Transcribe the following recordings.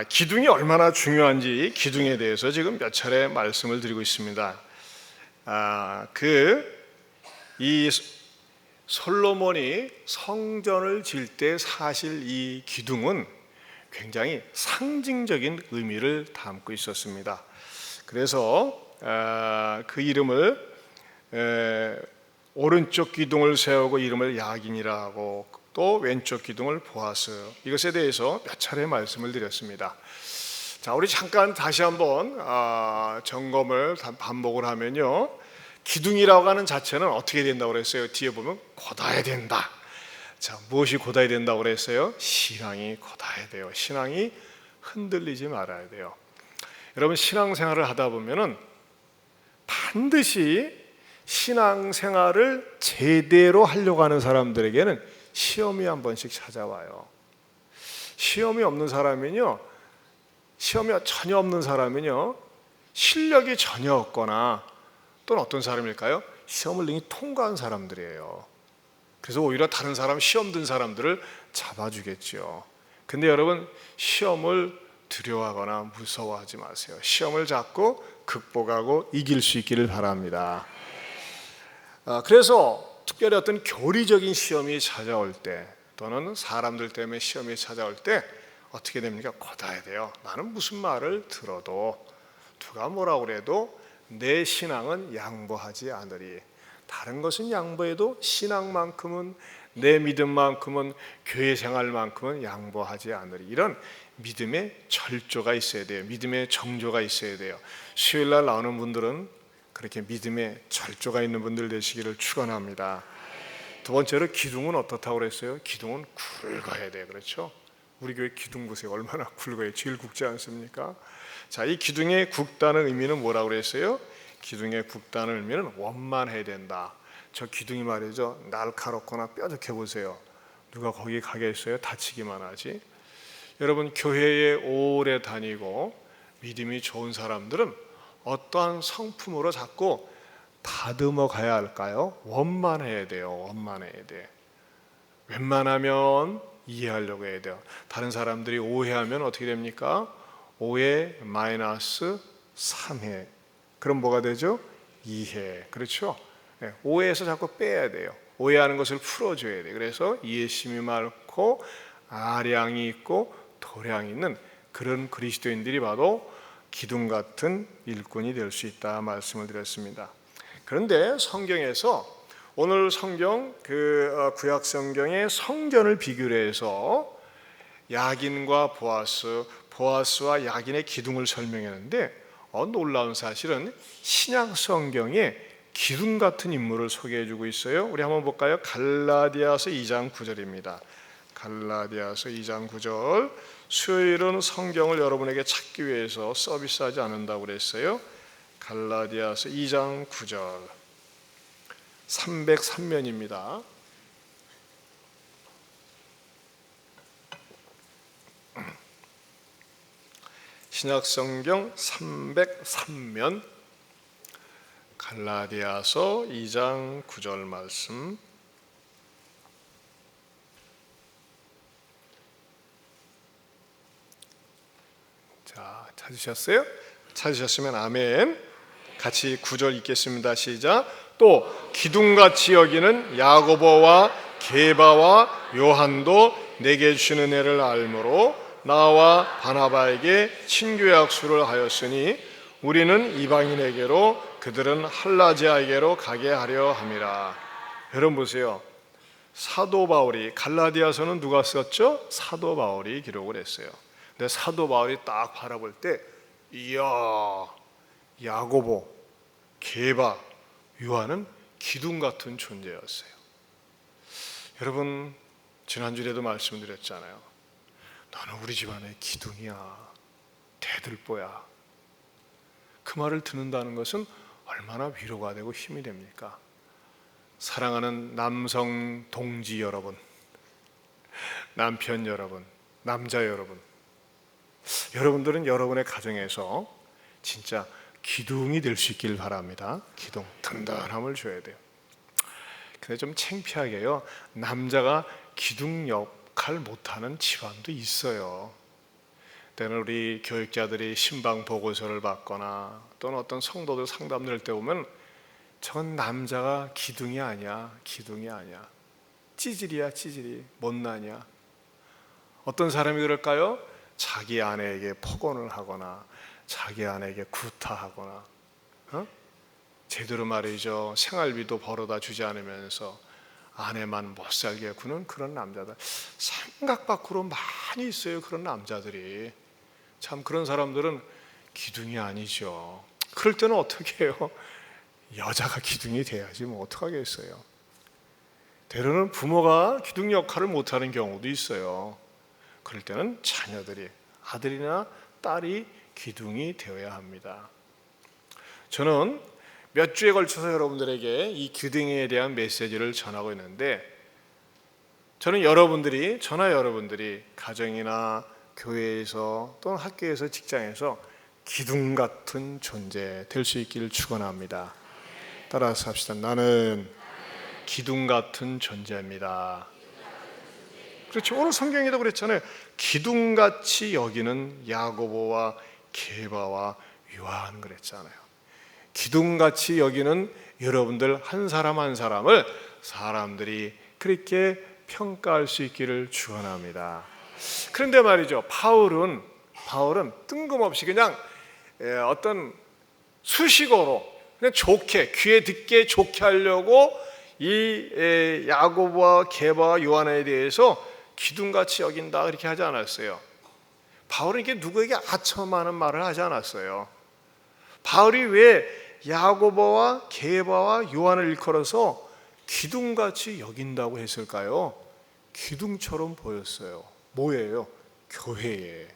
기둥이 얼마나 중요한지 기둥에 대해서 지금 몇 차례 말씀을 드리고 있습니다. 이 솔로몬이 성전을 지을 때 사실 이 기둥은 굉장히 상징적인 의미를 담고 있었습니다. 그래서 그 이름을 오른쪽 기둥을 세우고 이름을 야긴이라고, 또 왼쪽 기둥을 보아스, 이것에 대해서 몇 차례 말씀을 드렸습니다. 자, 우리 잠깐 다시 한번 점검을 반복을 하면요, 기둥이라고 하는 자체는 어떻게 된다고 그랬어요? 뒤에 보면 곧아야 된다. 자, 무엇이 곧아야 된다고 그랬어요? 신앙이 곧아야 돼요. 신앙이 흔들리지 말아야 돼요. 여러분, 신앙생활을 하다 보면은 반드시 신앙생활을 제대로 하려고 하는 사람들에게는 시험이 한 번씩 찾아와요. 시험이 없는 사람은요, 시험이 전혀 없는 사람은요, 실력이 전혀 없거나, 또는 어떤 사람일까요? 시험을 능히 통과한 사람들이에요. 그래서 오히려 다른 사람, 시험 든 사람들을 잡아주겠죠. 근데 여러분, 시험을 두려워하거나 무서워하지 마세요. 시험을 잡고 극복하고 이길 수 있기를 바랍니다. 그래서 특별히 어떤 교리적인 시험이 찾아올 때, 또는 사람들 때문에 시험이 찾아올 때 어떻게 됩니까? 곧아야 돼요. 나는 무슨 말을 들어도, 누가 뭐라고 그래도 내 신앙은 양보하지 않으리. 다른 것은 양보해도 신앙만큼은, 내 믿음만큼은, 교회 생활만큼은 양보하지 않으리. 이런 믿음의 절조가 있어야 돼요. 믿음의 정조가 있어야 돼요. 수요일날 나오는 분들은 그렇게 믿음의 절조가 있는 분들 되시기를 축원합니다. 두 번째로, 기둥은 어떻다고 그랬어요? 기둥은 굵어야 돼요. 그렇죠? 우리 교회 기둥 보세요. 얼마나 굵어요. 제일 굵지 않습니까? 자, 이 기둥의 굵다는 의미는 뭐라고 그랬어요? 기둥의 굵다는 의미는 원만해야 된다. 저 기둥이 말이죠, 날카롭거나 뾰족해 보세요. 누가 거기 가겠어요? 다치기만 하지. 여러분, 교회에 오래 다니고 믿음이 좋은 사람들은 어떠한 성품으로 자꾸 다듬어 가야 할까요? 원만해야 돼요. 원만해야 돼. 웬만하면 이해하려고 해야 돼요. 다른 사람들이 오해하면 어떻게 됩니까? 5회 마이너스 3회. 그럼 뭐가 되죠? 2회. 그렇죠? 오해에서 자꾸 빼야 돼요. 오해하는 것을 풀어줘야 돼요. 그래서 이해심이 많고 아량이 있고 도량이 있는 그런 그리스도인들이 바로 기둥 같은 일꾼이 될 수 있다 말씀을 드렸습니다. 그런데 성경에서, 오늘 성경 구약 성경의 성전을 비교를 해서 야긴과 보아스와 야긴의 기둥을 설명했는데, 놀라운 사실은 신약 성경에 기둥 같은 인물을 소개해주고 있어요. 우리 한번 볼까요? 갈라디아서 2장 9절입니다. 갈라디아서 2장 9절. 수요일은 성경을 여러분에게 찾기 위해서 서비스하지 않는다고 그랬어요. 갈라디아서 2장 9절. 303면입니다. 신약성경 303면 갈라디아서 2장 9절 말씀. 자, 찾으셨어요? 찾으셨으면 아멘. 같이 9절 읽겠습니다. 시작. 또 기둥같이 여기는 야고보와 게바와 요한도 내게 주시는 애를 알므로 나와 바나바에게 친교 약수를 하였으니 우리는 이방인에게로 그들은 할라지아에게로 가게 하려 함이라. 여러분 보세요. 사도 바울이, 갈라디아서는 누가 썼죠? 사도 바울이 기록을 했어요. 근데 사도 바울이 딱 바라볼 때, 이야, 야고보, 게바, 요한은 기둥 같은 존재였어요. 여러분, 지난주에도 말씀드렸잖아요. 너는 우리 집안의 기둥이야, 대들보야. 그 말을 듣는다는 것은 얼마나 위로가 되고 힘이 됩니까? 사랑하는 남성 동지 여러분, 남편 여러분, 남자 여러분, 여러분들은 여러분의 가정에서 진짜 기둥이 될 수 있길 바랍니다. 기둥, 든든함을 줘야 돼요. 근데 좀 창피하게요, 남자가 기둥 역할 못하는 집안도 있어요. 때는 우리 교육자들이 신방 보고서를 받거나 또는 어떤 성도들 상담 낼 때 보면 저건 남자가 기둥이 아니야, 기둥이 아니야, 찌질이야, 찌질이, 못나냐. 어떤 사람이 그럴까요? 자기 아내에게 폭언을 하거나 자기 아내에게 구타하거나 제대로 말이죠, 생활비도 벌어다 주지 않으면서 아내만 못 살게 구는 그런 남자들 생각 밖으로 많이 있어요. 그런 남자들이. 참 그런 사람들은 기둥이 아니죠. 그럴 때는 어떻게 해요? 여자가 기둥이 돼야지 뭐 어떡하겠어요. 때로는 부모가 기둥 역할을 못하는 경우도 있어요. 그럴 때는 자녀들이, 아들이나 딸이 기둥이 되어야 합니다. 저는 몇 주에 걸쳐서 여러분들에게 이 기둥에 대한 메시지를 전하고 있는데, 저는 저나 여러분들이 가정이나 교회에서 또는 학교에서 직장에서 기둥 같은 존재 될 수 있기를 축원합니다. 따라서 합시다. 나는 기둥 같은 존재입니다. 그렇죠. 오늘 성경에도 그랬잖아요. 기둥같이 여기는 야고보와 게바와 요한 그랬잖아요. 기둥같이 여기는 여러분들 한 사람 한 사람을 사람들이 그렇게 평가할 수 있기를 축원합니다. 그런데 말이죠, 바울은 뜬금없이 그냥 어떤 수식어로 그냥 좋게, 귀에 듣게 좋게 하려고 이 야고보와 게바와 요한에 대해서 기둥같이 여긴다 그렇게 하지 않았어요. 바울은 이게 누구에게 아첨하는 말을 하지 않았어요. 바울이 왜 야고보와 게바와 요한을 일컬어서 기둥같이 여긴다고 했을까요? 기둥처럼 보였어요. 뭐예요? 교회에.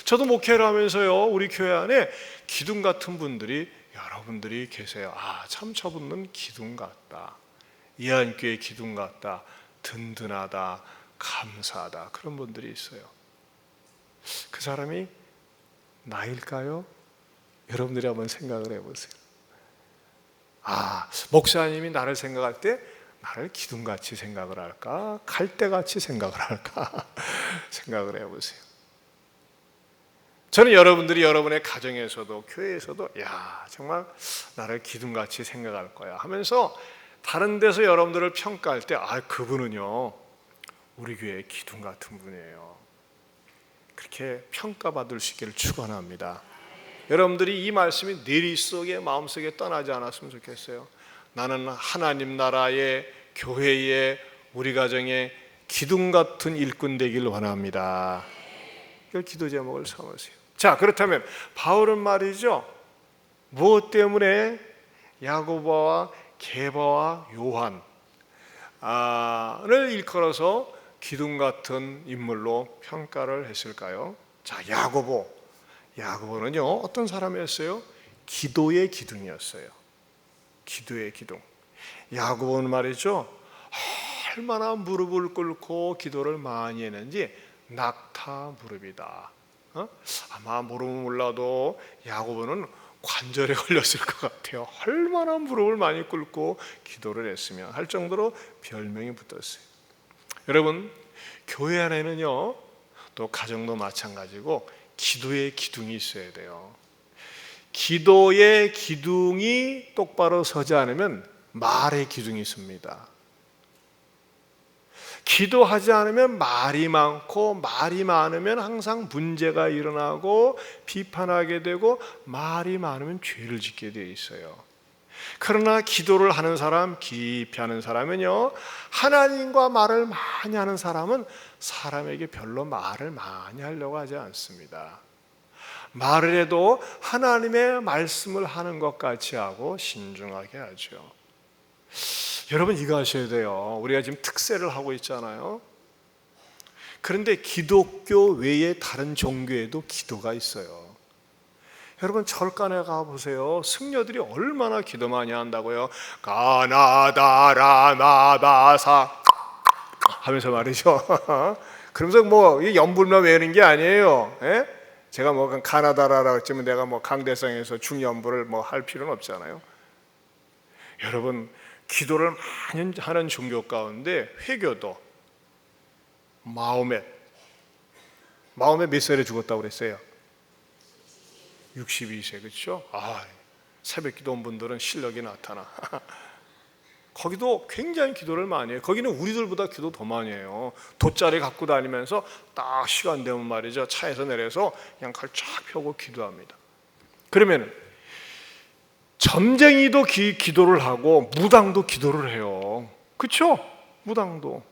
저도 목회를 하면서요, 우리 교회 안에 기둥 같은 분들이 여러분들이 계세요. 아, 참 저분은 기둥 같다, 이 안교회 기둥 같다, 든든하다, 감사하다, 그런 분들이 있어요. 그 사람이 나일까요? 여러분들이 한번 생각을 해보세요. 아, 목사님이 나를 생각할 때 나를 기둥같이 생각을 할까? 갈대같이 생각을 할까? 생각을 해보세요. 저는 여러분들이 여러분의 가정에서도 교회에서도 야, 정말 나를 기둥같이 생각할 거야 하면서 다른 데서 여러분들을 평가할 때 아, 그분은요 우리 교회의 기둥 같은 분이에요, 그렇게 평가받을 수 있기를 축원합니다. 여러분들이 이 말씀이 늘 속에 마음속에 떠나지 않았으면 좋겠어요. 나는 하나님 나라의 교회의 우리 가정의 기둥 같은 일꾼 되길 원합니다. 이걸 기도 제목을 삼으세요. 자, 그렇다면 바울은 말이죠, 무엇 때문에 야고보와 게바와 요한을 일컬어서 기둥 같은 인물로 평가를 했을까요? 자, 야고보는요 어떤 사람이었어요? 기도의 기둥이었어요. 기도의 기둥. 야고보는 말이죠, 얼마나 무릎을 꿇고 기도를 많이 했는지 낙타 무릎이다. 아마 모르면 몰라도 야고보는 관절에 걸렸을 것 같아요. 얼마나 무릎을 많이 꿇고 기도를 했으면 할 정도로 별명이 붙었어요. 여러분, 교회 안에는요 또 가정도 마찬가지고 기도의 기둥이 있어야 돼요. 기도의 기둥이 똑바로 서지 않으면 말의 기둥이 있습니다. 기도하지 않으면 말이 많고, 말이 많으면 항상 문제가 일어나고 비판하게 되고, 말이 많으면 죄를 짓게 되어 있어요. 그러나 기도를 하는 사람, 깊이 하는 사람은요, 하나님과 말을 많이 하는 사람은 사람에게 별로 말을 많이 하려고 하지 않습니다. 말을 해도 하나님의 말씀을 하는 것 같이 하고 신중하게 하죠. 여러분, 이거 아셔야 돼요. 우리가 지금 특세를 하고 있잖아요. 그런데 기독교 외에 다른 종교에도 기도가 있어요. 여러분, 절간에 가보세요. 승려들이 얼마나 기도 많이 한다고요. 가나다라나다사 하면서 말이죠. 그러면서 뭐 연불만 외우는 게 아니에요. 예? 제가 뭐 가나다라라고 했지만 내가 뭐 강대상에서 중연불을 뭐 할 필요는 없잖아요. 여러분, 기도를 많이 하는 종교 가운데 회교도 마호멧 마음에 몇 살에 죽었다고 그랬어요? 62세, 그렇죠? 새벽 기도 온 분들은 실력이 나타나. 거기도 굉장히 기도를 많이 해요. 거기는 우리들보다 기도 더 많이 해요. 돗자리 갖고 다니면서 딱 시간 되면 말이죠, 차에서 내려서 그냥 칼 쫙 펴고 기도합니다. 그러면 점쟁이도 기도를 하고 무당도 기도를 해요. 그렇죠? 무당도.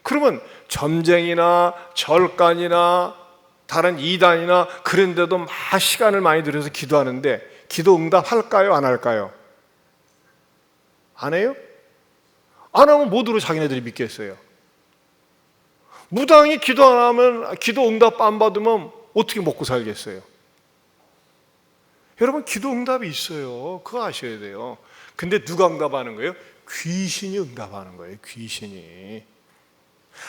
그러면 점쟁이나 절간이나 다른 이단이나 그런 데도 막 시간을 많이 들여서 기도하는데 기도 응답할까요? 안 할까요? 안 해요? 안 하면 뭐로 자기네들이 믿겠어요? 무당이 기도 안 하면, 기도 응답 안 받으면 어떻게 먹고 살겠어요? 여러분, 기도 응답이 있어요. 그거 아셔야 돼요. 근데 누가 응답하는 거예요? 귀신이 응답하는 거예요. 귀신이.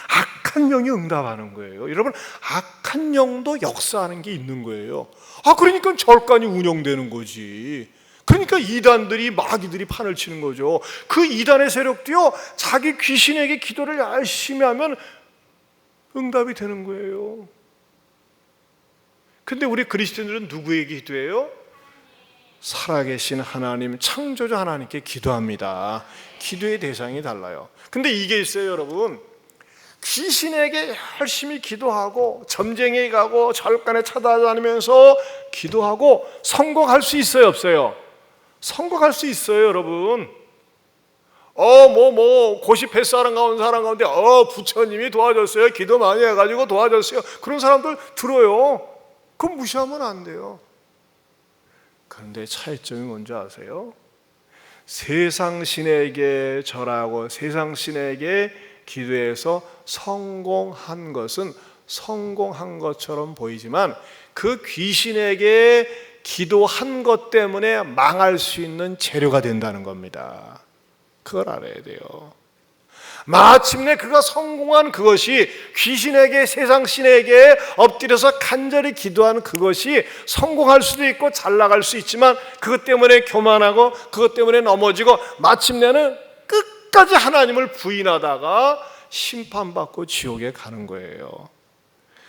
악한 영이 응답하는 거예요. 여러분, 악한 영도 역사하는 게 있는 거예요. 그러니까 절간이 운영되는 거지. 그러니까 이단들이, 마귀들이 판을 치는 거죠. 그 이단의 세력도요, 자기 귀신에게 기도를 열심히 하면 응답이 되는 거예요. 근데 우리 그리스도인들은 누구에게 기도해요? 살아계신 하나님, 창조주 하나님께 기도합니다. 기도의 대상이 달라요. 근데 이게 있어요, 여러분. 귀신에게 열심히 기도하고 점쟁이 가고 절간에 찾아다니면서 기도하고 성공할 수 있어요, 없어요? 성공할 수 있어요, 여러분. 고시 패스하러 가온 사람 가운데 부처님이 도와줬어요, 기도 많이 해가지고 도와줬어요, 그런 사람들 들어요. 그럼 무시하면 안 돼요. 그런데 차이점이 뭔지 아세요? 세상 신에게 절하고 세상 신에게 기도해서 성공한 것은 성공한 것처럼 보이지만 그 귀신에게 기도한 것 때문에 망할 수 있는 재료가 된다는 겁니다. 그걸 알아야 돼요. 마침내 그가 성공한 그것이, 귀신에게, 세상 신에게 엎드려서 간절히 기도한 그것이 성공할 수도 있고 잘 나갈 수 있지만 그것 때문에 교만하고 그것 때문에 넘어지고 마침내는 끝까지 하나님을 부인하다가 심판받고 지옥에 가는 거예요.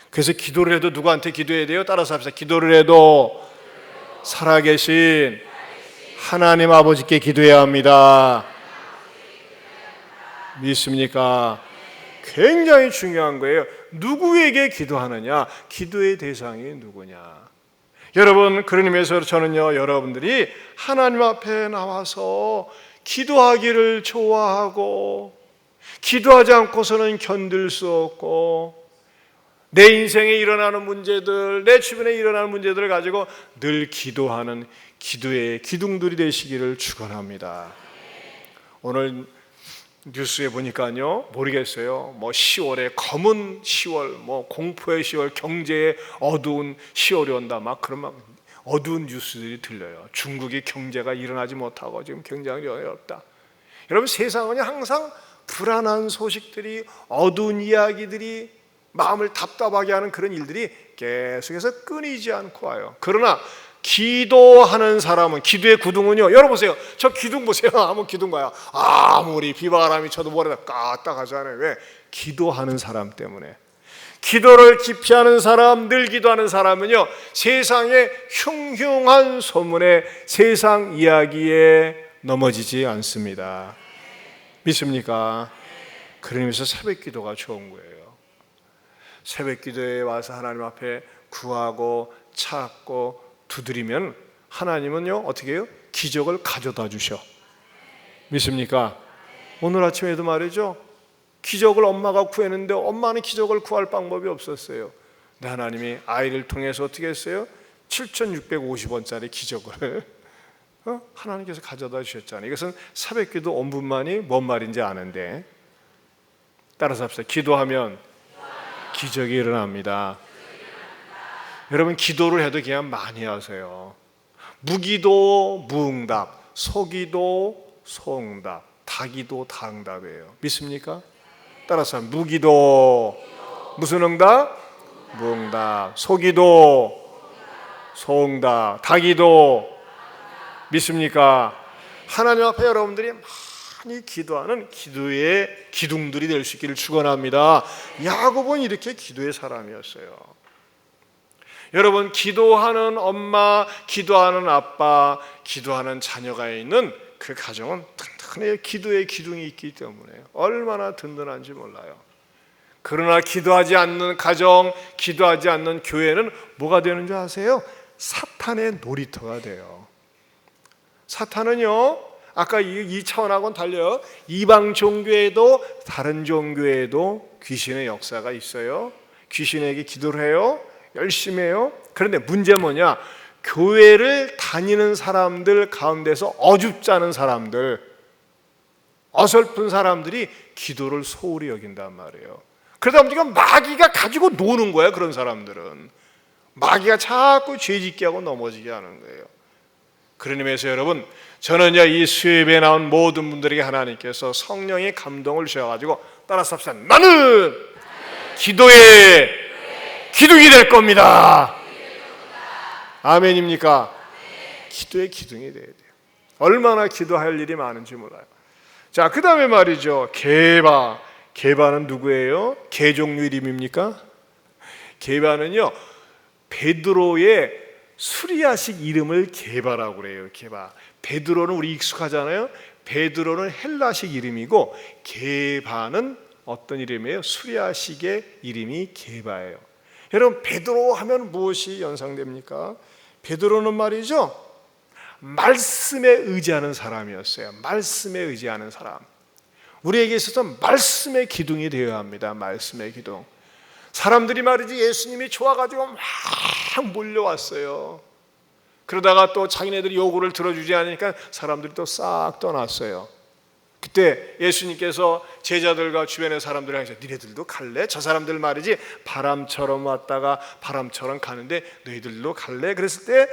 그래서 기도를 해도 누구한테 기도해야 돼요? 따라서 합시다. 기도를 해도 살아계신 하나님 아버지께 기도해야 합니다. 믿습니까? 굉장히 중요한 거예요. 누구에게 기도하느냐? 기도의 대상이 누구냐? 여러분, 그런 의미에서 저는요, 여러분들이 하나님 앞에 나와서 기도하기를 좋아하고 기도하지 않고서는 견딜 수 없고 내 인생에 일어나는 문제들, 내 주변에 일어나는 문제들을 가지고 늘 기도하는 기도의 기둥들이 되시기를 축원합니다. 오늘 뉴스에 보니까요, 모르겠어요, 10월에 검은 10월, 공포의 10월, 경제의 어두운 10월이 온다, 그런 어두운 뉴스들이 들려요. 중국이 경제가 일어나지 못하고 지금 굉장히 어렵다. 여러분, 세상은 항상 불안한 소식들이, 어두운 이야기들이, 마음을 답답하게 하는 그런 일들이 계속해서 끊이지 않고 와요. 그러나 기도하는 사람은, 기도의 구둥은요, 여러분 보세요. 저 기둥 보세요. 아무 기둥 봐요. 아무리 비바람이 쳐도 머리가 까딱하잖아요. 왜? 기도하는 사람 때문에. 기도를 깊이 하는 사람, 늘 기도하는 사람은요, 세상의 흉흉한 소문에, 세상 이야기에 넘어지지 않습니다. 믿습니까? 그러면서 새벽 기도가 좋은 거예요. 새벽 기도에 와서 하나님 앞에 구하고 찾고 두드리면 하나님은요, 어떻게 해요? 기적을 가져다 주셔. 믿습니까? 오늘 아침에도 말이죠, 기적을 엄마가 구했는데 엄마는 기적을 구할 방법이 없었어요. 근데 하나님이 아이를 통해서 어떻게 했어요? 7,650원짜리 기적을 하나님께서 가져다 주셨잖아요. 이것은 새벽기도 온 분만이 뭔 말인지 아는데, 따라서 합시다. 기도하면 기적이 일어납니다. 여러분, 기도를 해도 그냥 많이 하세요. 무기도 무응답, 소기도 소응답, 다기도 다응답이에요. 믿습니까? 따라서 무기도 무슨 응답? 무응답. 소기도 소응답. 다기도. 믿습니까? 하나님 앞에 여러분들이 많이 기도하는 기도의 기둥들이 될 수 있기를 축원합니다. 야곱은 이렇게 기도의 사람이었어요. 여러분, 기도하는 엄마, 기도하는 아빠, 기도하는 자녀가 있는 그 가정은 튼튼히 기도의 기둥이 있기 때문에 얼마나 든든한지 몰라요. 그러나 기도하지 않는 가정, 기도하지 않는 교회는 뭐가 되는 줄 아세요? 사탄의 놀이터가 돼요. 사탄은요, 아까 이 차원하고는 달려요. 이방 종교에도 다른 종교에도 귀신의 역사가 있어요. 귀신에게 기도를 해요. 열심히 해요. 그런데 문제는 뭐냐? 교회를 다니는 사람들 가운데서 어줍지 않은 사람들, 어설픈 사람들이 기도를 소홀히 여긴단 말이에요. 그러다 보니까 마귀가 가지고 노는 거야. 그런 사람들은 마귀가 자꾸 죄짓게 하고 넘어지게 하는 거예요. 그런 의미에서 여러분, 저는요, 이 수요예배에 나온 모든 분들에게 하나님께서 성령의 감동을 주셔가지고 따라서 합시다. 나는 기도의 기둥이 될 겁니다. 아멘입니까? 기도의 기둥이 돼야 돼요. 얼마나 기도할 일이 많은지 몰라요. 자, 그 다음에 말이죠, 게바. 게바는 누구예요? 개 종류 이름입니까? 게바는요, 베드로의 수리아식 이름을 게바라고 그래요. 게바. 베드로는 우리 익숙하잖아요. 베드로는 헬라식 이름이고 게바는 어떤 이름이에요? 수리아식의 이름이 게바예요. 여러분, 베드로 하면 무엇이 연상됩니까? 베드로는 말이죠, 말씀에 의지하는 사람이었어요. 말씀에 의지하는 사람. 우리에게 있어서 말씀의 기둥이 되어야 합니다. 말씀의 기둥. 사람들이 말이지 예수님이 좋아가지고 막 몰려왔어요. 그러다가 또 자기네들이 요구를 들어주지 않으니까 사람들이 또 싹 떠났어요. 그때 예수님께서 제자들과 주변의 사람들을 향해서 니네들도 갈래? 저 사람들 말이지 바람처럼 왔다가 바람처럼 가는데 너희들도 갈래? 그랬을 때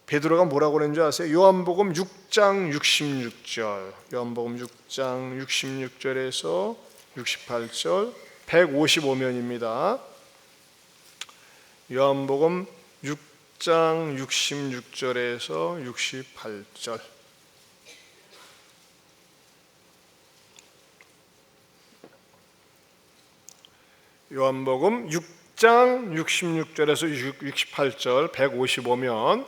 베드로가 뭐라고 그랬는 줄 아세요? 요한복음 6장 66절, 요한복음 6장 66절에서 68절, 155면입니다. 요한복음 6장 66절에서 68절. 요한복음 6장 66절에서 68절, 155면.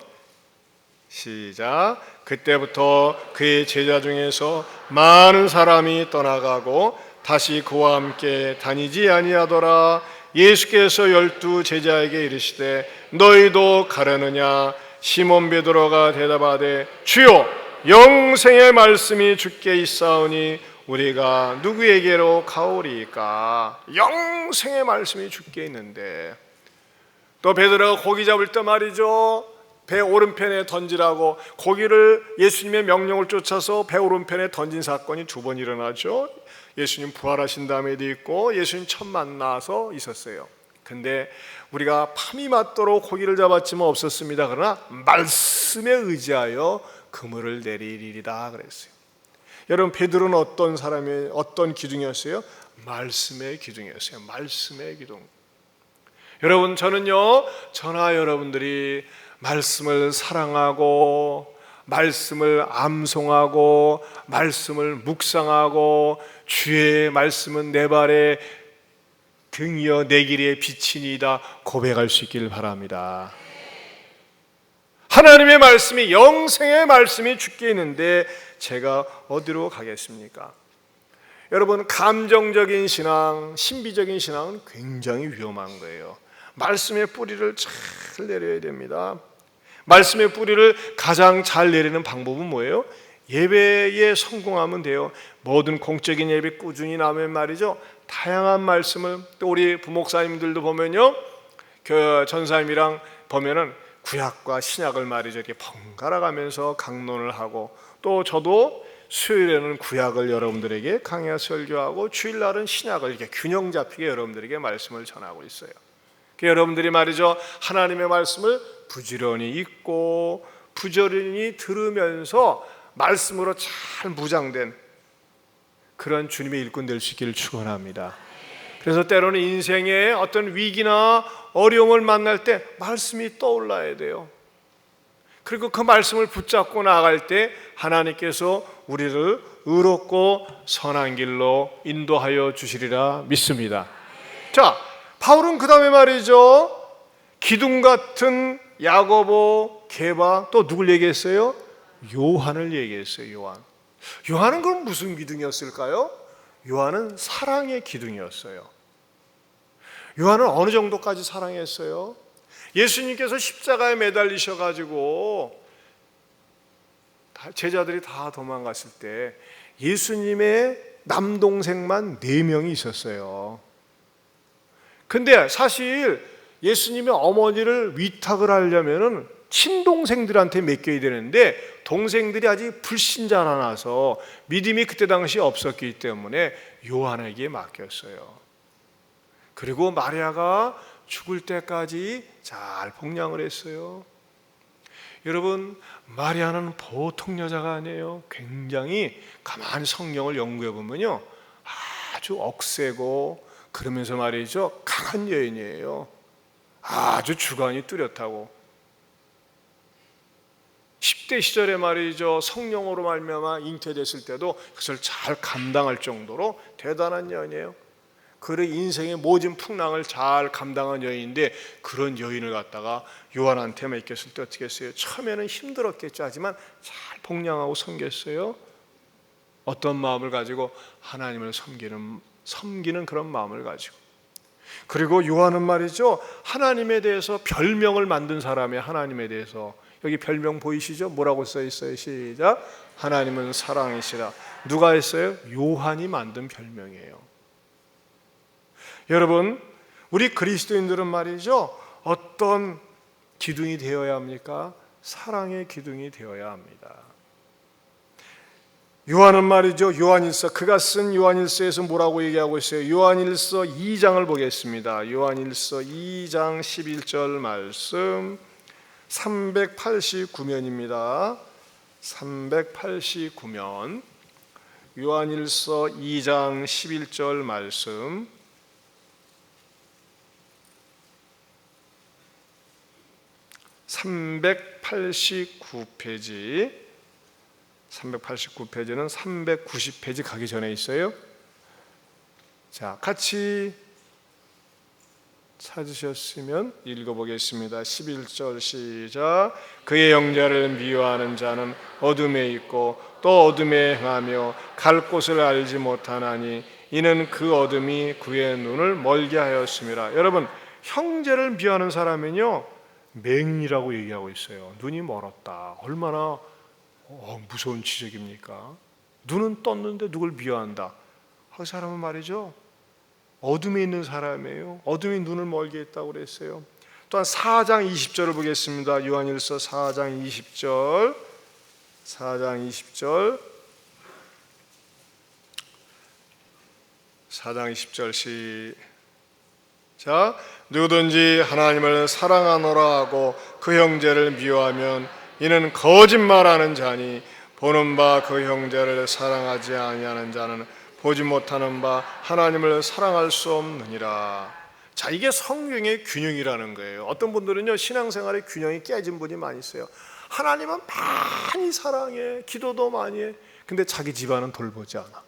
시작. 그때부터 그의 제자 중에서 많은 사람이 떠나가고 다시 그와 함께 다니지 아니하더라. 예수께서 12 제자에게 이르시되 너희도 가려느냐? 시몬 베드로가 대답하되 주여, 영생의 말씀이 주께 있사오니 우리가 누구에게로 가오리까? 영생의 말씀이 주께 있는데, 또 베드로가 고기 잡을 때 말이죠, 배 오른편에 던지라고 고기를 예수님의 명령을 쫓아서 배 오른편에 던진 사건이 2번 일어나죠. 예수님 부활하신 다음에도 있고 예수님 첫 만나서 있었어요. 근데 우리가 밤이 맞도록 고기를 잡았지만 없었습니다. 그러나 말씀에 의지하여 그물을 내리리이다 그랬어요. 여러분, 베드로는 어떤 사람의 어떤 기둥이었어요? 말씀의 기둥이었어요. 말씀의 기둥. 여러분, 저는요, 저나 여러분들이 말씀을 사랑하고 말씀을 암송하고 말씀을 묵상하고 주의 말씀은 내 발의 등이여 내 길의 빛이니이다 고백할 수 있기를 바랍니다. 하나님의 말씀이, 영생의 말씀이 주께 있는데 제가 어디로 가겠습니까? 여러분, 감정적인 신앙, 신비적인 신앙은 굉장히 위험한 거예요. 말씀의 뿌리를 잘 내려야 됩니다. 말씀의 뿌리를 가장 잘 내리는 방법은 뭐예요? 예배에 성공하면 돼요. 모든 공적인 예배 꾸준히 나오면 말이죠, 다양한 말씀을, 또 우리 부목사님들도 보면요, 그 전사님이랑 보면은 구약과 신약을 말이죠, 이렇게 번갈아 가면서 강론을 하고, 또 저도 수요일에는 구약을 여러분들에게 강해 설교하고 주일날은 신약을 이렇게 균형 잡히게 여러분들에게 말씀을 전하고 있어요. 여러분들이 말이죠, 하나님의 말씀을 부지런히 읽고 부지런히 들으면서 말씀으로 잘 무장된 그런 주님의 일꾼 될 수 있기를 축원합니다. 그래서 때로는 인생의 어떤 위기나 어려움을 만날 때 말씀이 떠올라야 돼요. 그리고 그 말씀을 붙잡고 나아갈 때 하나님께서 우리를 의롭고 선한 길로 인도하여 주시리라 믿습니다. 자, 바울은 그 다음에 말이죠, 기둥 같은 야고보, 게바, 또 누굴 얘기했어요? 요한을 얘기했어요. 요한은 그럼 무슨 기둥이었을까요? 요한은 사랑의 기둥이었어요. 요한은 어느 정도까지 사랑했어요? 예수님께서 십자가에 매달리셔가지고 제자들이 다 도망갔을 때 예수님의 남동생만 4명이 있었어요. 근데 사실 예수님의 어머니를 위탁을 하려면은 친동생들한테 맡겨야 되는데 동생들이 아직 불신자라서 믿음이 그때 당시 없었기 때문에 요한에게 맡겼어요. 그리고 마리아가 죽을 때까지 잘 복양을 했어요. 여러분, 마리아는 보통 여자가 아니에요. 굉장히 가만히 성경을 연구해 보면요, 아주 억세고 그러면서 말이죠, 강한 여인이에요. 아주 주관이 뚜렷하고 10대 시절에 말이죠, 성령으로 말미암아 잉태됐을 때도 그것을 잘 감당할 정도로 대단한 여인이에요. 그 인생의 모든 풍랑을 잘 감당한 여인인데 그런 여인을 갖다가 요한한테 맡겼을 때 어떻게 했어요? 처음에는 힘들었겠죠. 하지만 잘 복양하고 섬겼어요. 어떤 마음을 가지고? 하나님을 섬기는 그런 마음을 가지고. 그리고 요한은 말이죠, 하나님에 대해서 별명을 만든 사람이에요. 하나님에 대해서. 여기 별명 보이시죠? 뭐라고 써 있어요? 시작. 하나님은 사랑이시라. 누가 했어요? 요한이 만든 별명이에요. 여러분, 우리 그리스도인들은 말이죠, 어떤 기둥이 되어야 합니까? 사랑의 기둥이 되어야 합니다. 요한은 말이죠, 요한일서, 그가 쓴 요한일서에서 뭐라고 얘기하고 있어요? 요한일서 2장을 보겠습니다. 요한일서 2장 11절 말씀, 389면입니다. 389면, 요한일서 2장 11절 말씀. (389페이지) 389페이지는 390페이지 가기 전에 있어요. 자, 같이 찾으셨으면 읽어보겠습니다. 11절 시작. 그의 영자를 미워하는 자는 어둠에 있고 또 어둠에 행하며 갈 곳을 알지 못하나니 이는 그 어둠이 그의 눈을 멀게 하였음이라. 여러분, 형제를 미워하는 사람은요, 맹인이라고 얘기하고 있어요. 눈이 멀었다. 얼마나 무서운 지적입니까? 눈은 떴는데 누굴 미워한다. 그 사람은 말이죠, 어둠에 있는 사람이에요. 어둠이 눈을 멀게 했다고 그랬어요. 또한 4장 20절을 보겠습니다. 요한일서 4장 20절. 4장 20절. 4장 20절 시작. 누구든지 하나님을 사랑하노라 하고 그 형제를 미워하면 이는 거짓말하는 자니 보는 바 그 형제를 사랑하지 아니하는 자는 보지 못하는 바 하나님을 사랑할 수 없느니라. 자, 이게 성경의 균형이라는 거예요. 어떤 분들은요, 신앙생활의 균형이 깨진 분이 많이 있어요. 하나님은 많이 사랑해, 기도도 많이 해. 근데 자기 집안은 돌보지 않아.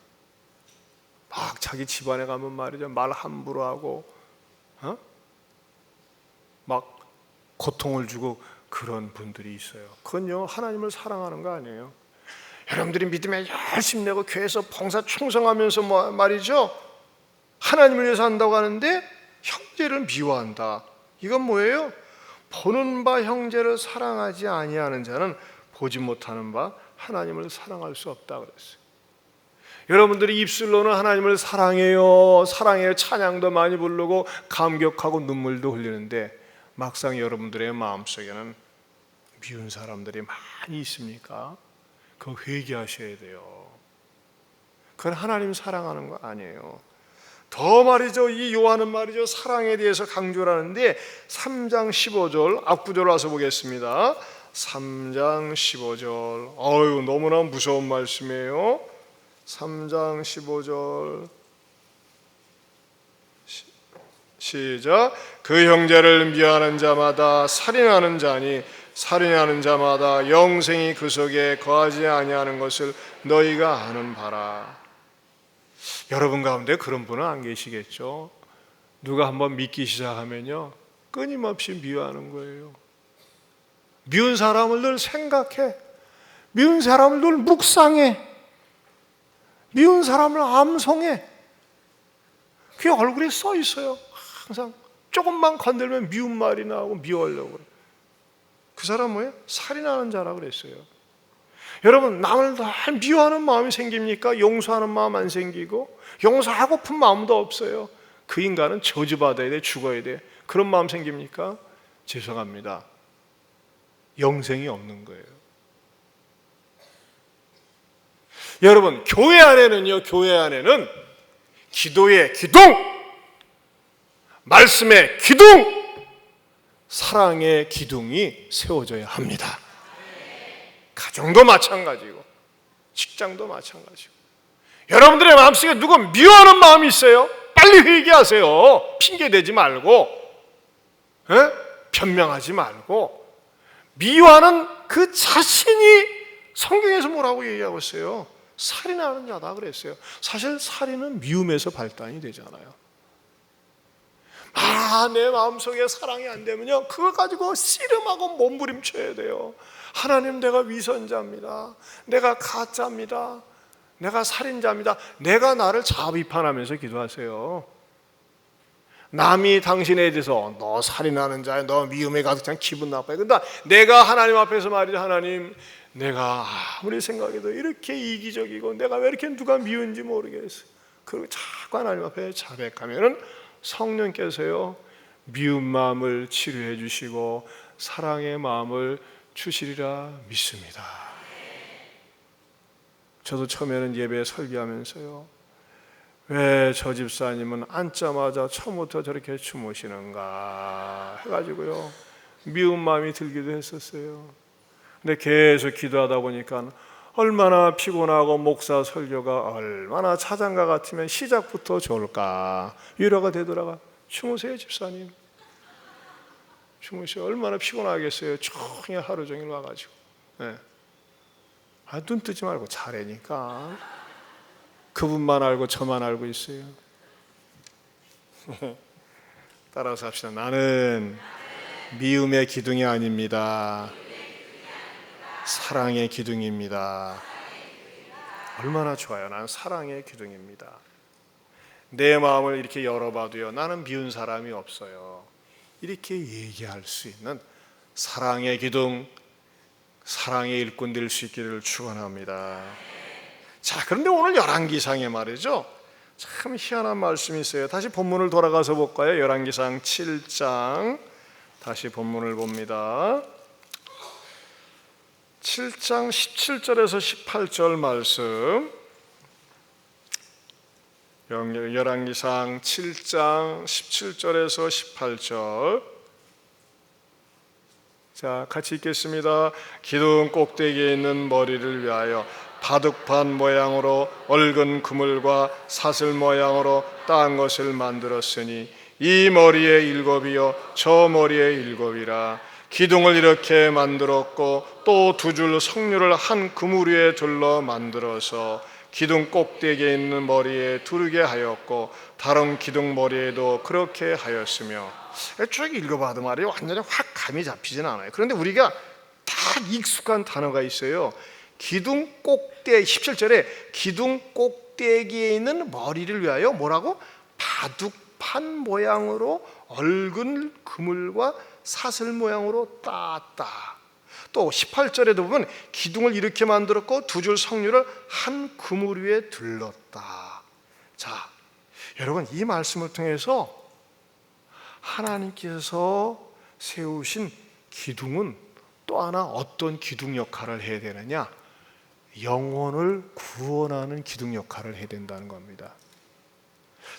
막 자기 집안에 가면 말이죠, 말 함부로 하고 막 고통을 주고 그런 분들이 있어요. 그건요, 하나님을 사랑하는 거 아니에요. 여러분들이 믿음에 열심히 내고 교회에서 봉사 충성하면서 말이죠, 하나님을 위해서 한다고 하는데 형제를 미워한다. 이건 뭐예요? 보는 바 형제를 사랑하지 아니하는 자는 보지 못하는 바 하나님을 사랑할 수 없다 그랬어요. 여러분들이 입술로는 하나님을 사랑해요, 사랑해요, 찬양도 많이 부르고 감격하고 눈물도 흘리는데 막상 여러분들의 마음속에는 미운 사람들이 많이 있습니까? 그거 회개하셔야 돼요. 그건 하나님 사랑하는 거 아니에요. 더 말이죠, 이 요한은 말이죠, 사랑에 대해서 강조를 하는데 3장 15절 앞구절 와서 보겠습니다. 3장 15절. 어유, 너무나 무서운 말씀이에요. 3장 15절 시작. 그 형제를 미워하는 자마다 살인하는 자니 살인하는 자마다 영생이 그 속에 거하지 아니하는 것을 너희가 아는 바라. 여러분 가운데 그런 분은 안 계시겠죠? 누가 한번 믿기 시작하면요 끊임없이 미워하는 거예요. 미운 사람을 늘 생각해. 미운 사람을 늘 묵상해. 미운 사람을 암송해. 그게 얼굴에 써 있어요. 항상 조금만 건들면 미운 말이 나오고 미워하려고 그래. 그 사람 뭐예요? 살인하는 자라고 그랬어요. 여러분 남을 다 미워하는 마음이 생깁니까? 용서하는 마음 안 생기고 용서하고픈 마음도 없어요. 그 인간은 저주받아야 돼, 죽어야 돼. 그런 마음 생깁니까? 죄송합니다. 영생이 없는 거예요. 여러분 교회 안에는 기도의 기둥, 말씀의 기둥, 사랑의 기둥이 세워져야 합니다. 가정도 마찬가지고 직장도 마찬가지고. 여러분들의 마음속에 누구 미워하는 마음이 있어요? 빨리 회개하세요. 핑계대지 말고, 변명하지 말고. 미워하는 그 자신이 성경에서 뭐라고 얘기하고 있어요? 살인하는 자다 그랬어요. 사실 살인은 미움에서 발단이 되잖아요. 내 마음속에 사랑이 안 되면요 그걸 가지고 씨름하고 몸부림쳐야 돼요. 하나님, 내가 위선자입니다. 내가 가짜입니다. 내가 살인자입니다. 내가 나를 자비판하면서 기도하세요. 남이 당신에 대해서 너 살인하는 자야, 너 미움에 가득 찬 기분 나빠요. 근데 내가 하나님 앞에서 말이죠. 하나님, 내가 아무리 생각해도 이렇게 이기적이고 내가 왜 이렇게 누가 미운지 모르겠어요. 그리고 자꾸 하나님 앞에 자백하면은 성령께서요 미운 마음을 치료해 주시고 사랑의 마음을 주시리라 믿습니다. 저도 처음에는 예배 설교하면서요 왜 저 집사님은 앉자마자 처음부터 저렇게 주무시는가 해가지고요 미운 마음이 들기도 했었어요. 근데 계속 기도하다 보니까 얼마나 피곤하고 목사 설교가 얼마나 차장가 같으면 시작부터 좋을까 위로가 되더라고요. 주무세요 집사님, 주무세요. 얼마나 피곤하겠어요. 종일 하루 종일 와가지고. 눈 뜨지 말고 자래니까. 그분만 알고 저만 알고 있어요. 따라서 합시다. 나는 미움의 기둥이 아닙니다. 사랑의 기둥입니다. 얼마나 좋아요. 나는 사랑의 기둥입니다. 내 마음을 이렇게 열어봐도요 나는 미운 사람이 없어요. 이렇게 얘기할 수 있는 사랑의 기둥, 사랑의 일꾼 될 수 있기를 축원합니다. 자, 그런데 오늘 열왕기상에 말이죠 참 희한한 말씀이 있어요. 다시 본문을 돌아가서 볼까요? 열왕기상 7장 다시 본문을 봅니다. 7장 17절에서 18절 말씀. 열왕기상 7장 17절에서 18절. 자, 같이 읽겠습니다. 기둥 꼭대기에 있는 머리를 위하여 바둑판 모양으로 얽은 그물과 사슬 모양으로 딴 것을 만들었으니 이 머리에 일곱이요 저 머리에 일곱이라. 기둥을 이렇게 만들었고 또 두 줄 석류를 한 그물 위에 둘러 만들어서 기둥 꼭대기에 있는 머리에 두르게 하였고 다른 기둥 머리에도 그렇게 하였으며. 쭉 읽어봐도 말이에요 완전히 확 감이 잡히진 않아요. 그런데 우리가 다 익숙한 단어가 있어요. 기둥 꼭대기 17절에 기둥 꼭대기에 있는 머리를 위하여 뭐라고? 바둑판 모양으로 얽은 그물과 사슬 모양으로 땄다. 또 18절에도 보면 기둥을 이렇게 만들었고 두 줄 석류를 한 그물 위에 둘렀다. 자, 여러분 이 말씀을 통해서 하나님께서 세우신 기둥은 또 하나 어떤 기둥 역할을 해야 되느냐? 영혼을 구원하는 기둥 역할을 해야 된다는 겁니다.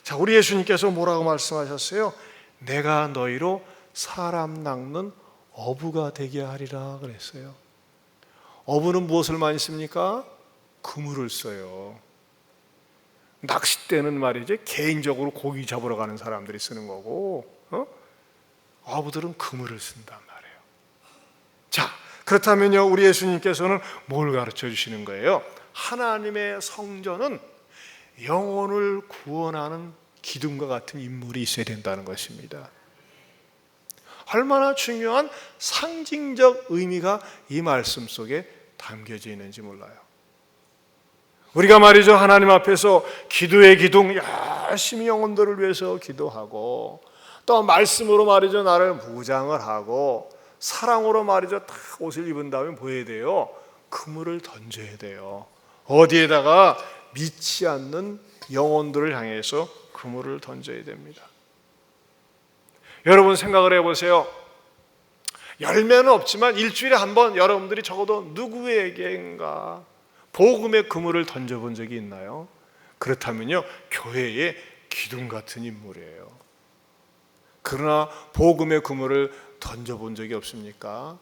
자, 우리 예수님께서 뭐라고 말씀하셨어요? 내가 너희로 사람 낚는 어부가 되게 하리라 그랬어요. 어부는 무엇을 많이 씁니까? 그물을 써요. 낚싯대는 말이죠 개인적으로 고기 잡으러 가는 사람들이 쓰는 거고, 어부들은 그물을 쓴단 말이에요. 자, 그렇다면요 우리 예수님께서는 뭘 가르쳐 주시는 거예요? 하나님의 성전은 영혼을 구원하는 기둥과 같은 인물이 있어야 된다는 것입니다. 얼마나 중요한 상징적 의미가 이 말씀 속에 담겨져 있는지 몰라요. 우리가 말이죠, 하나님 앞에서 기도의 기둥 열심히 영혼들을 위해서 기도하고, 또 말씀으로 말이죠 나를 무장을 하고, 사랑으로 말이죠 다 옷을 입은 다음에 뭐 해야 돼요? 그물을 던져야 돼요. 어디에다가? 믿지 않는 영혼들을 향해서 그물을 던져야 됩니다. 여러분 생각을 해보세요. 열매는 없지만 일주일에 한 번 여러분들이 적어도 누구에게인가 복음의 그물을 던져본 적이 있나요? 그렇다면요, 교회의 기둥 같은 인물이에요. 그러나 복음의 그물을 던져본 적이 없습니까?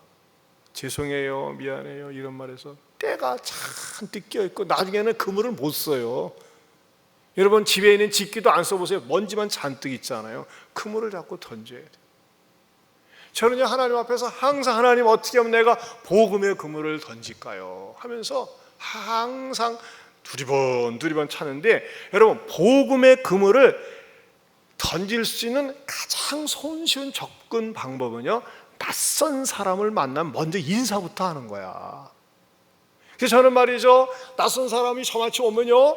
죄송해요, 미안해요 이런 말에서 때가 잔뜩 껴있고 나중에는 그물을 못 써요. 여러분 집에 있는 집기도 안 써보세요. 먼지만 잔뜩 있잖아요. 그물을 자꾸 던져야 돼요. 저는요, 하나님 앞에서 항상 하나님 어떻게 하면 내가 복음의 그물을 던질까요? 하면서 항상 두리번 찾는데, 여러분 복음의 그물을 던질 수 있는 가장 손쉬운 접근 방법은요, 낯선 사람을 만나면 먼저 인사부터 하는 거야. 그래서 저는 말이죠, 낯선 사람이 저마치 오면요,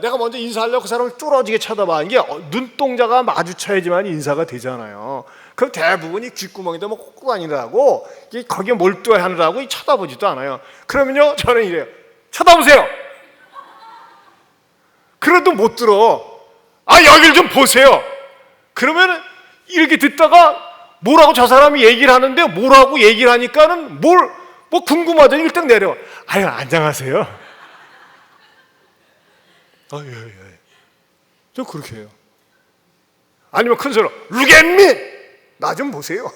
내가 먼저 인사하려고 그 사람을 뚫어지게 쳐다봐. 이게 눈동자가 마주쳐야지만 인사가 되잖아요. 그럼 대부분이 귓구멍에다 뭐 꽂고 다니느라고 거기에 몰두하느라고 쳐다보지도 않아요. 그러면요, 저는 이래요. 쳐다보세요. 그래도 못 들어. 여길 좀 보세요. 그러면 이렇게 듣다가 뭐라고 저 사람이 얘기를 하는데, 뭐라고 얘기를 하니까는 뭐 궁금하더니 일단 내려. 안녕하세요. 예. 좀 그렇게 해요. 아니면 큰 소리로 Look at me! 나 좀 보세요.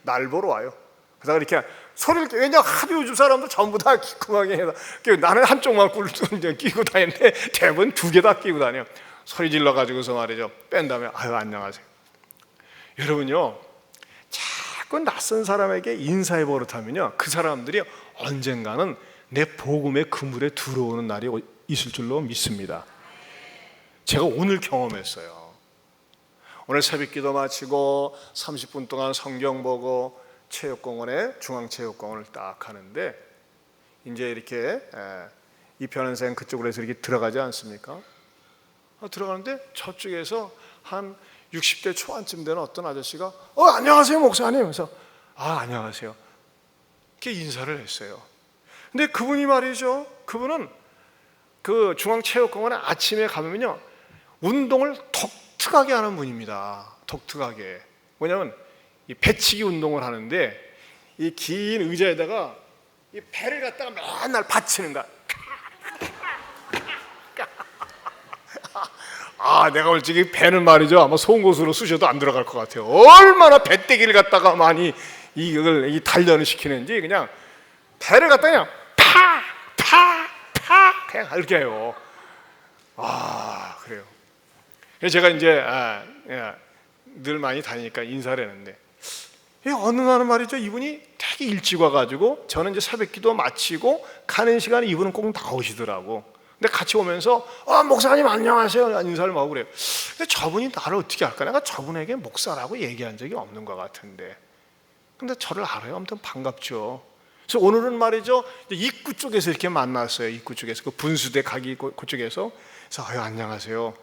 날 보러 와요. 그래서 이렇게 소리를 왜냐면 하도 요즘 사람들 전부 다 귓구멍에 해서, 나는 한쪽만 끼고 다니는데 대부분 두 개 다 끼고 다녀요. 소리 질러가지고서 말이죠, 뺀 다음에 안녕하세요. 여러분요, 자꾸 낯선 사람에게 인사해 버릇하면요, 그 사람들이 언젠가는 내 복음의 그물에 들어오는 날이 있을 줄로 믿습니다. 제가 오늘 경험했어요. 오늘 새벽기도 마치고 30분 동안 성경 보고 체육공원에, 중앙체육공원을 딱 하는데, 이제 이렇게 이편은생 그쪽으로 해서 이렇게 들어가지 않습니까? 들어가는데 저쪽에서 한 60대 초반쯤 되는 어떤 아저씨가 안녕하세요 목사님. 그래서 안녕하세요 이렇게 인사를 했어요. 근데 그분이 말이죠, 그분은 그 중앙체육공원에 아침에 가면요, 운동을 독특하게 하는 분입니다. 독특하게. 뭐냐면 이 배치기 운동을 하는데, 이 긴 의자에다가 이 배를 갖다가 맨날 받치는 거야. 내가 솔직히 배는 말이죠, 아마 송곳으로 쑤셔도 안 들어갈 것 같아요. 얼마나 배때기를 갖다가 많이 이걸 단련을 시키는지, 그냥 배를 갖다가 그냥 파 그냥 이렇게 해요. 그래요. 그래서 제가 이제 늘 많이 다니니까 인사를 했는데, 어느 날은 말이죠, 이분이 되게 일찍 와가지고, 저는 이제 새벽기도 마치고 가는 시간에 이분은 꼭 나오시더라고. 근데 같이 오면서 목사님 안녕하세요 인사를 하고 그래요. 근데 저분이 나를 어떻게 알까? 내가 저분에게 목사라고 얘기한 적이 없는 것 같은데, 근데 저를 알아요. 아무튼 반갑죠. 그래서 오늘은 말이죠, 입구 쪽에서 이렇게 만났어요. 입구 쪽에서, 그 분수대 가기 그쪽에서. 그래서 안녕하세요.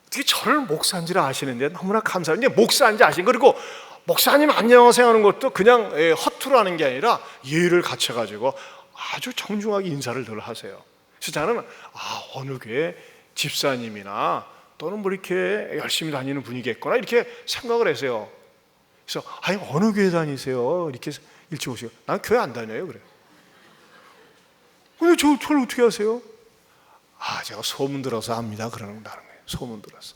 어떻게 저를 목사인지를 아시는데 너무나 감사해요. 목사인지 아시는, 그리고 목사님 안녕하세요 하는 것도 그냥 허투루 하는 게 아니라 예의를 갖춰가지고 아주 정중하게 인사를 늘 하세요. 그래서 저는 어느 교회 집사님이나 또는 뭐 이렇게 열심히 다니는 분이겠구나 이렇게 생각을 했어요. 그래서 어느 교회 다니세요? 이렇게 일찍 오시고, 난 교회 안 다녀요 그래요. 근데 저를 어떻게 아세요? 제가 소문 들어서 압니다 그러는 거예요. 소문 들어서.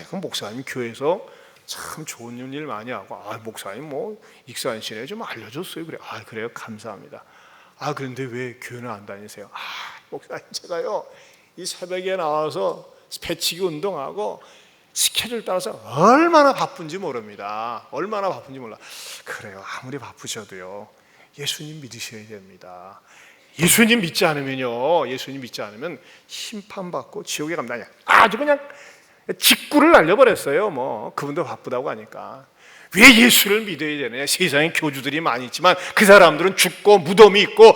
그럼 목사님 교회에서 참 좋은 일 많이 하고, 목사님 뭐 익산시내 좀 알려줬어요 그래. 그래요, 감사합니다. 그런데 왜 교회는 안 다니세요? 목사님 제가요, 이 새벽에 나와서 배치기 운동하고 스케줄 따라서 얼마나 바쁜지 모릅니다. 얼마나 바쁜지 몰라. 그래요, 아무리 바쁘셔도요 예수님 믿으셔야 됩니다. 예수님 믿지 않으면요, 예수님 믿지 않으면 심판받고 지옥에 갑니다. 아주 그냥 직구를 날려버렸어요. 뭐 그분도 바쁘다고 하니까. 왜 예수를 믿어야 되느냐? 세상에 교주들이 많이 있지만 그 사람들은 죽고 무덤이 있고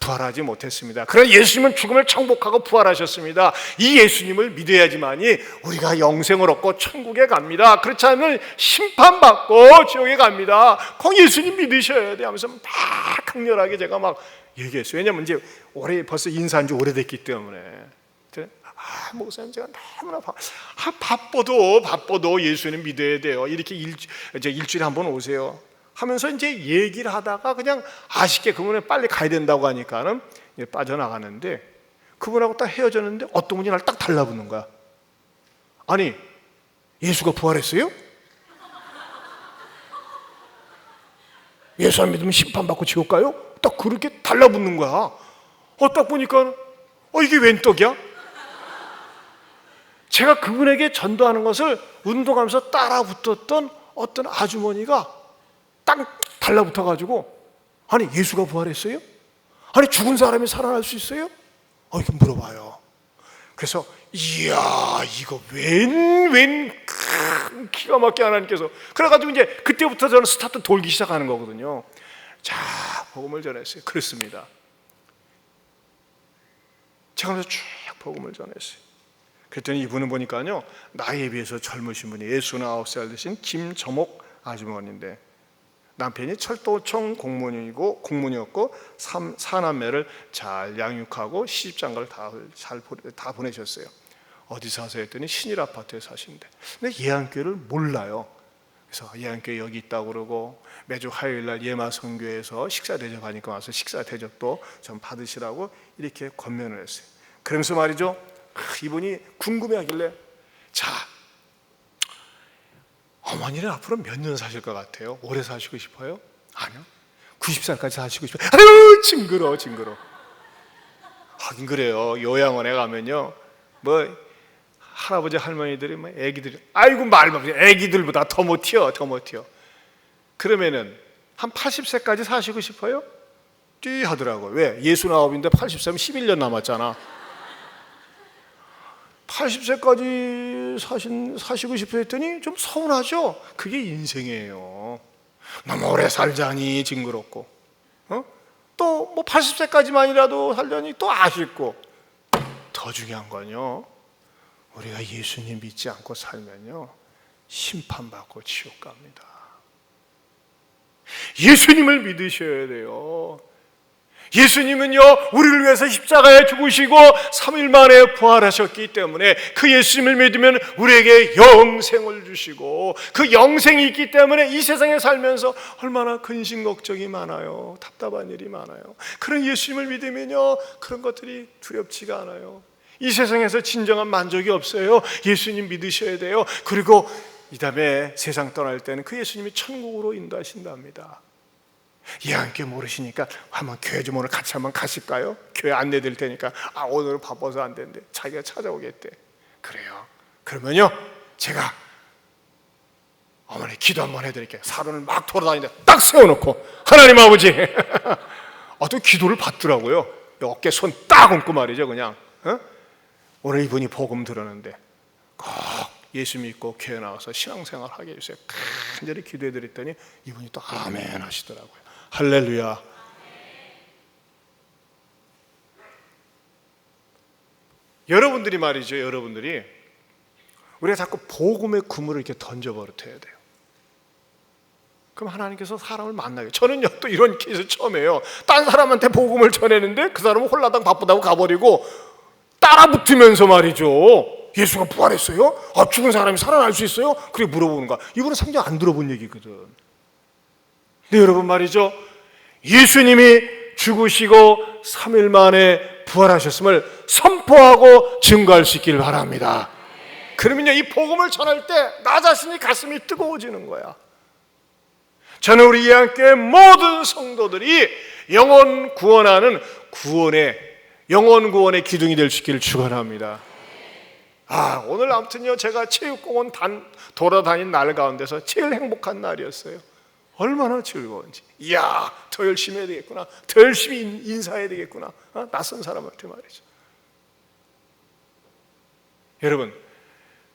부활하지 못했습니다. 그러나 예수님은 죽음을 정복하고 부활하셨습니다. 이 예수님을 믿어야지만이 우리가 영생을 얻고 천국에 갑니다. 그렇지 않으면 심판받고 지옥에 갑니다. 꼭 예수님 믿으셔야 돼 하면서 막 강렬하게 제가 막 얘기했어요. 왜냐면 이제 벌써 인사한 지 오래됐기 때문에. 목사님 제가 너무나 바빠도 예수님 믿어야 돼요. 이렇게 일주일에 한 번 오세요 하면서 이제 얘기를 하다가 그냥 아쉽게 그분에 빨리 가야 된다고 하니까는 빠져나가는데, 그분하고 딱 헤어졌는데 어떤 분이 날 딱 달라붙는 거야. 아니, 예수가 부활했어요? 예수 안 믿으면 심판받고 지옥 가요? 딱 그렇게 달라붙는 거야. 딱 보니까 이게 웬 떡이야? 제가 그분에게 전도하는 것을 운동하면서 따라 붙었던 어떤 아주머니가 딱 달라붙어가지고, 아니 예수가 부활했어요? 아니 죽은 사람이 살아날 수 있어요? 이렇게 물어봐요. 그래서 이야, 이거 웬 기가 막히게 하나님께서. 그래가지고 이제 그때부터 저는 스타트 돌기 시작하는 거거든요. 자, 복음을 전했어요. 그렇습니다. 제가 하면서 쭉 복음을 전했어요. 그랬더니 이분은 보니까요, 나이에 비해서 젊으신 분이 69살 되신 김저목 아주머니인데, 남편이 철도청 공무원이었고 사남매를 잘 양육하고 시집장가를 다 보내셨어요. 어디 사세요 했더니 신일 아파트에 사시는데, 근데 예안교회를 몰라요. 그래서 예안교회 여기 있다고 그러고 매주 화요일날 예마 선교에서 식사 대접하니까 와서 식사 대접도 좀 받으시라고 이렇게 권면을 했어요. 그러면서 말이죠, 이분이 궁금해하길래, 자, 어머니는 앞으로 몇 년 사실 것 같아요? 오래 사시고 싶어요? 아니요, 90살까지 사시고 싶어요. 아유, 징그러. 하긴 그래요. 요양원에 가면요, 뭐 할아버지 할머니들이 뭐 애기들이, 아이고 말만, 애기들보다 더 못 튀어. 그러면은 한 80세까지 사시고 싶어요? 띠 하더라고요. 왜? 69인데 80세면 11년 남았잖아. 80세까지 사시고 싶어 했더니 좀 서운하죠? 그게 인생이에요. 너무 오래 살자니 징그럽고, 또 뭐 80세까지만이라도 살자니 또 아쉽고. 더 중요한 건요, 우리가 예수님 믿지 않고 살면요, 심판받고 지옥 갑니다. 예수님을 믿으셔야 돼요. 예수님은요, 우리를 위해서 십자가에 죽으시고 3일 만에 부활하셨기 때문에 그 예수님을 믿으면 우리에게 영생을 주시고, 그 영생이 있기 때문에 이 세상에 살면서 얼마나 근심 걱정이 많아요. 답답한 일이 많아요. 그런 예수님을 믿으면요, 그런 것들이 두렵지가 않아요. 이 세상에서 진정한 만족이 없어요. 예수님 믿으셔야 돼요. 그리고 이 다음에 세상 떠날 때는 그 예수님이 천국으로 인도하신답니다. 예안교회 모르시니까 한번 교회 좀 오늘 같이 한번 가실까요? 교회 안내 드릴 테니까. 오늘은 바빠서 안 된대. 자기가 찾아오겠대. 그래요. 그러면요, 제가 어머니 기도 한번 해드릴게요. 사돈을 막 돌아다니는데 딱 세워놓고, 하나님 아버지 또 기도를 받더라고요. 어깨 손 딱 얹고 말이죠. 그냥 오늘 이분이 복음 들었는데 꼭 예수 믿고 교회 나와서 신앙생활 하게 해주세요. 간절히 기도해 드렸더니 이분이 또 아멘 하시더라고요. 할렐루야. 여러분들이 말이죠, 여러분들이 우리가 자꾸 복음의 그물을 이렇게 던져버려야 돼요. 그럼 하나님께서 사람을 만나게. 저는요, 또 이런 케이스 처음이에요. 딴 사람한테 복음을 전했는데 그 사람은 홀라당 바쁘다고 가버리고 따라붙으면서 말이죠, 예수가 부활했어요? 죽은 사람이 살아날 수 있어요? 그렇게 물어보는 거야. 이분은 성경 안 들어본 얘기거든. 근데 여러분 말이죠, 예수님이 죽으시고 3일 만에 부활하셨음을 선포하고 증거할 수 있기를 바랍니다. 그러면요, 이 복음을 전할 때 나 자신이 가슴이 뜨거워지는 거야. 저는 우리 예안교회 모든 성도들이 영혼 구원하는 영혼 구원의 기둥이 될 수 있기를 축원합니다. 오늘 아무튼요, 제가 체육공원 돌아다닌 날 가운데서 제일 행복한 날이었어요. 얼마나 즐거운지. 이야, 더 열심히 해야 되겠구나. 더 열심히 인사해야 되겠구나. 낯선 사람한테 말이죠. 여러분,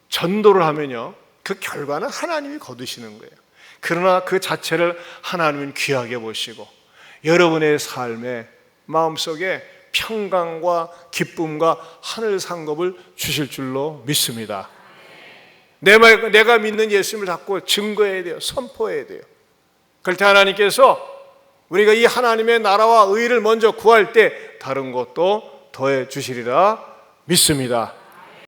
전도를 하면요, 그 결과는 하나님이 거두시는 거예요. 그러나 그 자체를 하나님은 귀하게 보시고 여러분의 삶에 마음속에 평강과 기쁨과 하늘 상급을 주실 줄로 믿습니다. 내가 믿는 예수님을 갖고 증거해야 돼요. 선포해야 돼요. 그럴 때 하나님께서 우리가 이 하나님의 나라와 의를 먼저 구할 때 다른 것도 더해 주시리라 믿습니다.